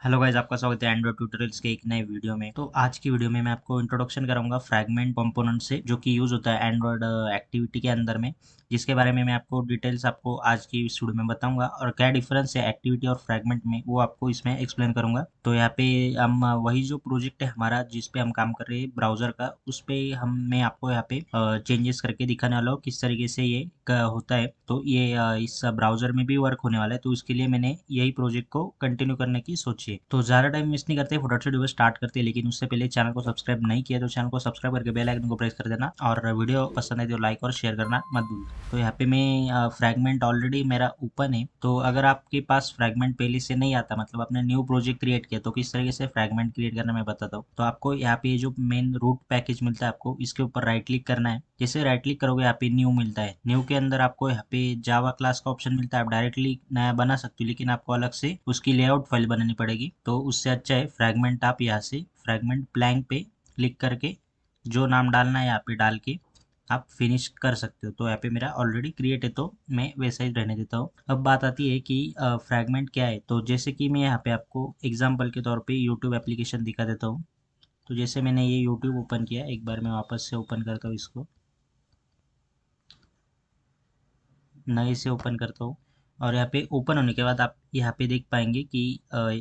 Hello guys, आपका स्वागत है एंड्रॉइड ट्यूटोरियल्स के एक नए वीडियो में। तो आज की वीडियो में मैं आपको इंट्रोडक्शन कराऊंगा फ्रैगमेंट कंपोनेंट से, जो कि यूज़ होता है एंड्रॉइड एक्टिविटी के अंदर में, जिसके बारे में मैं आपको डिटेल्स आपको आज की इस वीडियो में बताऊंगा और क्या डिफरेंस है एक्टिविटी और फ्रैगमेंट में वो आपको इसमें एक्सप्लेन करूंगा। तो यहाँ पे हम वही जो प्रोजेक्ट है हमारा जिस पे हम काम कर रहे हैं ब्राउज़र का, उस पे मैं आपको यहाँ पे चेंजेस करके दिखाने वाला हूँ किस तरीके से ये होता है। तो ये इस ब्राउज़र में भी वर्क होने वाला है, तो इसके लिए मैंने यही प्रोजेक्ट को कंटिन्यू करने की सोची है। तो ज़्यादा टाइम वेस्ट नहीं करते, फटाफट से वीडियो स्टार्ट करते हैं। लेकिन उससे पहले चैनल को सब्सक्राइब नहीं किया तो चैनल को सब्सक्राइब करके बेल आइकन को प्रेस कर देना, और वीडियो पसंद है तो लाइक और शेयर करना मत भूलना। तो यहाँ पे मैं फ्रैगमेंट ऑलरेडी मेरा ओपन है। तो अगर आपके पास फ्रैगमेंट पहले से नहीं आता, मतलब आपने न्यू प्रोजेक्ट क्रिएट किया, तो किस तरीके से फ्रैगमेंट क्रिएट करना मैं बताता हूँ। तो आपको यहाँ पे जो मेन रूट पैकेज मिलता है, आपको इसके ऊपर राइट क्लिक करना है। जैसे राइट क्लिक करोगे यहाँ पे न्यू मिलता है। न्यू के अंदर आपको यहाँ पे जावा क्लास का ऑप्शन मिलता है। आप डायरेक्टली नया बना सकते हो, लेकिन आपको अलग से उसकी लेआउट फाइल बनानी पड़ेगी। तो उससे अच्छा है फ्रैगमेंट, आप यहाँ से फ्रैगमेंट ब्लैंक पे क्लिक करके जो नाम डालना है यहाँ पे डाल के आप फिनिश कर सकते हो। तो यहाँ पे मेरा ऑलरेडी क्रिएट है, तो मैं वैसा ही रहने देता हूँ। अब बात आती है कि फ्रैगमेंट क्या है। तो जैसे कि मैं यहाँ पे आपको एग्जाम्पल के तौर पे यूट्यूब एप्लीकेशन दिखा देता हूँ। तो जैसे मैंने ये यूट्यूब ओपन किया, एक बार मैं वापस से ओपन करता हूँ इसको, नए से ओपन करता हूँ। और यहाँ पे ओपन होने के बाद आप यहाँ पे देख पाएंगे कि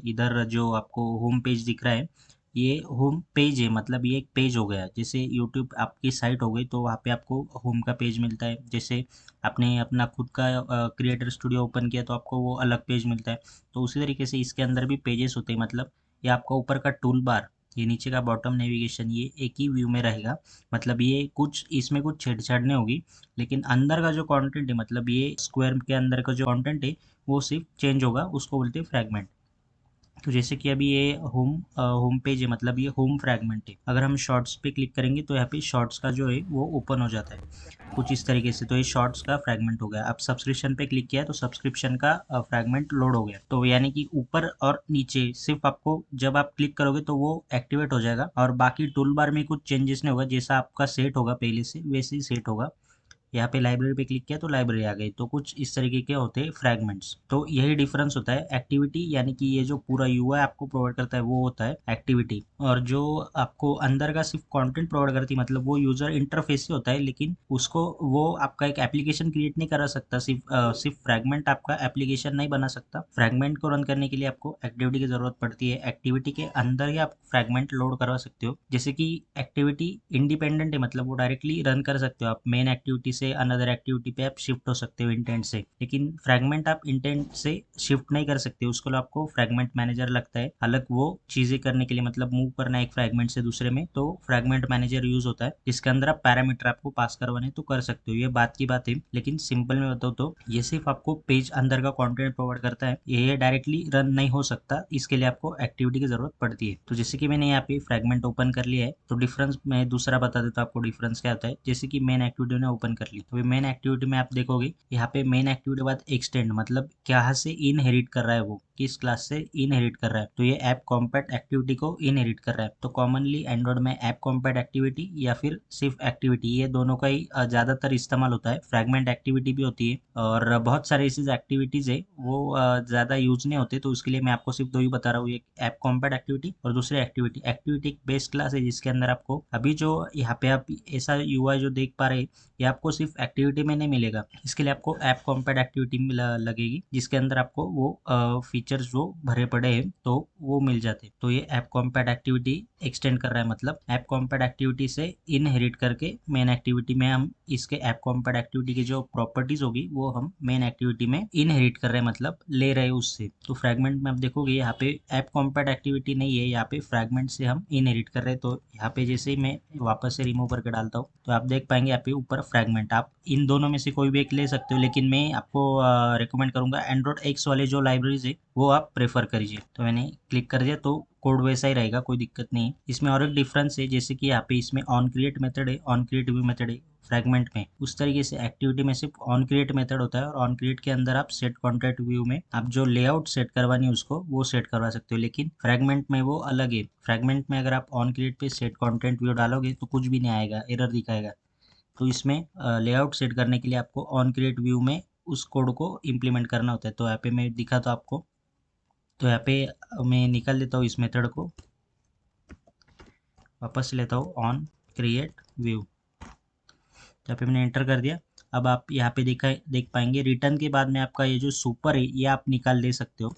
इधर जो आपको होम पेज दिख रहा है, ये होम पेज है। मतलब ये एक पेज हो गया, जैसे यूट्यूब आपकी साइट हो गई, तो वहाँ पे आपको होम का पेज मिलता है। जैसे आपने अपना खुद का क्रिएटर स्टूडियो ओपन किया तो आपको वो अलग पेज मिलता है। तो उसी तरीके से इसके अंदर भी पेजेस होते हैं। मतलब ये आपका ऊपर का टूल बार, ये नीचे का बॉटम नेविगेशन, ये एक ही व्यू में रहेगा। मतलब ये कुछ इसमें कुछ छेड़छाड़ नहीं होगी। लेकिन अंदर का जो कंटेंट है, मतलब ये स्क्वायर के अंदर का जो कंटेंट है, वो सिर्फ चेंज होगा, उसको बोलते हैं फ्रैगमेंट। तो जैसे कि अभी ये होम पेज है, मतलब ये होम फ्रैगमेंट है। अगर हम शॉर्ट्स पे क्लिक करेंगे तो यहाँ पे शॉर्ट्स का जो है वो ओपन हो जाता है कुछ इस तरीके से। तो ये शॉर्ट्स का फ्रैगमेंट हो गया। अब सब्सक्रिप्शन पे क्लिक किया तो सब्सक्रिप्शन का फ्रैगमेंट लोड हो गया। तो यानी कि ऊपर और नीचे सिर्फ आपको जब आप क्लिक करोगे तो वो एक्टिवेट हो जाएगा, और बाकी टूल बार में कुछ चेंजेस नहीं होगा। जैसा आपका सेट होगा पहले से वैसे ही सेट होगा। यहाँ पे लाइब्रेरी पे क्लिक किया तो लाइब्रेरी आ गई। तो कुछ इस तरीके के होते हैं फ्रैगमेंट्स। तो यही डिफरेंस होता है। एक्टिविटी यानी कि ये जो पूरा यूआई आपको प्रोवाइड करता है वो होता है एक्टिविटी, और जो आपको अंदर का सिर्फ कंटेंट प्रोवाइड करती है, मतलब वो यूजर इंटरफेस ही होता है। लेकिन उसको वो आपका एक एप्लीकेशन क्रिएट नहीं करा सकता। सिर्फ फ्रैगमेंट आपका एप्लीकेशन नहीं बना सकता। फ्रैगमेंट को रन करने के लिए आपको एक्टिविटी की जरूरत पड़ती है। एक्टिविटी के अंदर ही आप फ्रैगमेंट लोड करवा सकते हो। जैसे कि एक्टिविटी इंडिपेंडेंट है, मतलब वो डायरेक्टली रन कर सकते हो। आप मेन एक्टिविटी से अनदर एक्टिविटी पे आप शिफ्ट हो सकते हो इंटेंट से। लेकिन फ्रैगमेंट आप इंटेंट से शिफ्ट नहीं कर सकते। उसके लिए आपको फ्रैगमेंट मैनेजर लगता है अलग, वो चीजें करने के लिए, मतलब मूव करना है एक फ्रैगमेंट से दूसरे में। तो फ्रैगमेंट मैनेजर यूज होता है, जिसके अंदर आप पैरामीटर आपको पास करवाने तो कर सकते हो। ये बात की बात है। लेकिन सिंपल में बताओ तो ये सिर्फ आपको पेज अंदर का कंटेंट प्रोवाइड करता है, ये डायरेक्टली रन नहीं हो सकता। इसके लिए आपको एक्टिविटी की जरूरत पड़ती है। तो जैसे कि मैंने यहाँ पे फ्रैगमेंट ओपन कर लिया है, तो डिफरेंस मैं दूसरा बता देता हूँ आपको। डिफरेंस क्या होता है, जैसे कि मेन एक्टिविटी ने ओपन कर ली, तो मेन एक्टिविटी में आप देखोगे यहाँ पे मेन एक्टिविटी के बाद एक्सटेंड, मतलब क्या से इनहेरिट कर रहा है, वो किस क्लास से इनहेरिट कर रहा है। तो ये ऐप कॉम्पैक्ट एक्टिविटी को इनहेरिट कर रहा है। तो कॉमनली एंड्रॉइड में ऐप कॉम्पैक्ट एक्टिविटी या फिर सिर्फ एक्टिविटी, ये दोनों का ही ज्यादातर इस्तेमाल होता है। फ्रैगमेंट एक्टिविटी भी होती है, और बहुत सारे ऐसी एक्टिविटीज है वो ज्यादा यूज नहीं होते। तो उसके लिए मैं आपको सिर्फ दो ही बता रहा हूँ, एक ऐप कॉम्पैक्ट एक्टिविटी और दूसरी एक्टिविटी। एक्टिविटी एक बेस क्लास है जिसके अंदर आपको अभी जो यहाँ पे आप ऐसा यूआई जो देख पा रहे हैं, ये आपको सिर्फ एक्टिविटी में नहीं मिलेगा। इसके लिए आपको ऐप कॉम्पैक्ट एक्टिविटी में लगेगी, जिसके अंदर आपको वो फीचर्स जो भरे पड़े हैं तो वो मिल जाते हैं। तो ये ऐप कॉम्पैक्ट एक्टिविटी एक्सटेंड कर रहा है, मतलब ऐप कॉम्पैक्ट एक्टिविटी से इनहेरिट करके मेन एक्टिविटी में हम इसके ऐप कॉम्पैक्ट एक्टिविटी की जो प्रॉपर्टीज होगी वो हम मेन एक्टिविटी में इनहेरिट कर रहे हैं, मतलब ले रहे हैं उससे। तो फ्रैगमेंट में आप देखोगे यहाँ पे ऐप कॉम्पैक्ट एक्टिविटी नहीं है, यहाँ पे फ्रैगमेंट से हम इनहेरिट कर रहे हैं। तो यहाँ पे जैसे ही मैं वापस से रिमूव करके डालता हूँ तो आप देख पाएंगे यहाँ पे ऊपर फ्रैगमेंट। आप इन दोनों में से कोई भी एक ले सकते हो, लेकिन मैं आपको रिकमेंड करूंगा एंड्रॉइड एक्स वाले जो लाइब्रेरीज है वो आप प्रेफर करिए। तो मैंने क्लिक कर दिया, तो कोड वैसा ही रहेगा, कोई दिक्कत नहीं है। इसमें और एक डिफरेंस है, जैसे कि यहाँ पे इसमें ऑन क्रिएट मेथड है, ऑन क्रिएट व्यू मेथड है। फ्रैगमेंट में उस तरीके से एक्टिविटी में सिर्फ ऑन क्रिएट मेथड होता है, और ऑन क्रिएट के अंदर आप सेट कॉन्ट्रैक्ट व्यू में आप जो लेआउट सेट करवानी है उसको वो सेट करवा सकते हो। लेकिन फ्रैगमेंट में वो अलग है। फ्रैगमेंट में अगर आप ऑन क्रिएट पे सेट कॉन्टेंट व्यू डालोगे तो कुछ भी नहीं आएगा, एरर दिखाएगा। तो इसमें लेआउट सेट करने के लिए आपको ऑन क्रिएट व्यू में उस कोड को इम्प्लीमेंट करना होता है। तो यहाँ पे मैं दिखा तो आपको, तो यहाँ पे मैं निकाल देता हूँ इस मेथड को, वापस लेता हूँ ऑन क्रिएट व्यू। यहाँ पे मैंने एंटर कर दिया। अब आप यहाँ पे देख पाएंगे रिटर्न के बाद में आपका ये जो सुपर है ये आप निकाल दे सकते हो।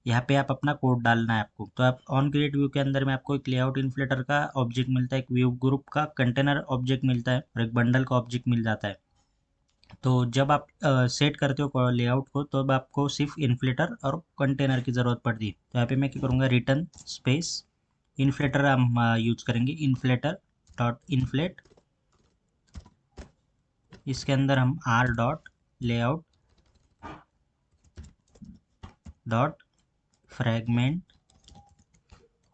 यहाँ पे आप अपना कोड डालना है आपको। तो आप ऑन क्रिएट व्यू के अंदर में आपको एक लेआउट इन्फ्लेटर का ऑब्जेक्ट मिलता है, एक व्यू ग्रुप का कंटेनर ऑब्जेक्ट मिलता है और एक बंडल का ऑब्जेक्ट मिल जाता है। तो जब आप सेट करते हो लेआउट को तो अब आपको सिर्फ इन्फ्लेटर और कंटेनर की ज़रूरत पड़ती है। तो यहाँ पे मैं क्या करूँगा, रिटर्न स्पेस इन्फ्लेटर हम यूज करेंगे, इन्फ्लेटर डॉट इन्फ्लेट। इसके अंदर हम R dot layout dot fragment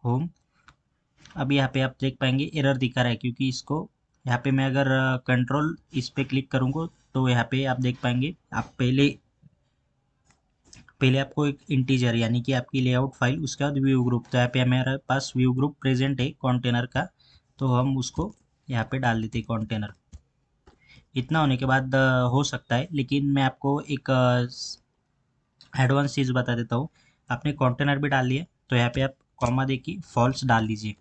home. अब यहाँ पे आप देख पाएंगे एरर दिखा रहा है, क्योंकि इसको यहाँ पे मैं अगर कंट्रोल इस पे क्लिक करूँगा तो यहाँ पे आप देख पाएंगे, आप पहले आपको एक इंटीजर यानी कि आपकी लेआउट फाइल, उसके बाद व्यू ग्रुप। तो यहाँ पे हमारे पास व्यू ग्रुप प्रेजेंट है कंटेनर का, तो हम उसको यहाँ पे डाल देते हैं कंटेनर। इतना होने के बाद हो सकता है, लेकिन मैं आपको एक एडवांस चीज़ बता देता हूँ। आपने कंटेनर भी डाल लिया तो यहाँ पे आप कॉमा दे के फॉल्स डाल दीजिए।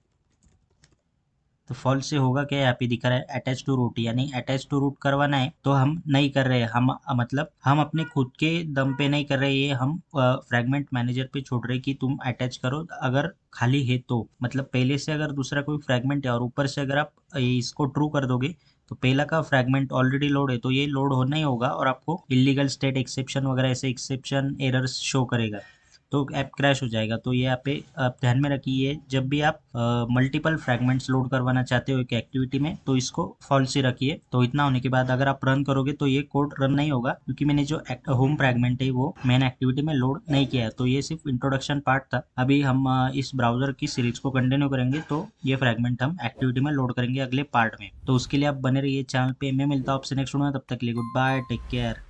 तो फॉल्स से होगा क्या, यहाँ पे दिखा रहा है अटैच टू रूट, यानी अटैच टू रूट करवाना है तो हम नहीं कर रहे हैं। हम मतलब हम अपने खुद के दम पे नहीं कर रहे, ये हम फ्रैगमेंट मैनेजर पे छोड़ रहे कि तुम अटैच करो अगर खाली है तो। मतलब पहले से अगर दूसरा कोई फ्रैगमेंट है और ऊपर से अगर आप इसको ट्रू कर दोगे तो पहला का फ्रैगमेंट ऑलरेडी लोड है तो ये लोड होना ही होगा और आपको इलीगल स्टेट एक्सेप्शन वगैरह ऐसे एक्सेप्शन एरर्स शो करेगा, तो ऐप क्रैश हो जाएगा। तो ये आप पे आप ध्यान में रखिए, जब भी आप मल्टीपल फ्रैगमेंट्स लोड करवाना चाहते हो एक एक्टिविटी में तो इसको फॉल्स ही रखिए। तो इतना होने के बाद अगर आप रन करोगे तो ये कोड रन नहीं होगा, क्योंकि मैंने जो होम फ्रैगमेंट है वो मेन एक्टिविटी में लोड नहीं किया है। तो ये सिर्फ इंट्रोडक्शन पार्ट था। अभी हम इस ब्राउजर की सीरीज को कंटिन्यू करेंगे तो ये फ्रैगमेंट हम एक्टिविटी में लोड करेंगे अगले पार्ट में। तो उसके लिए आप बने रहिए चैनल पे। मैं मिलता हूँ आपसे नेक्स्ट वीडियो में, तब तक के लिए गुड बाय, टेक केयर।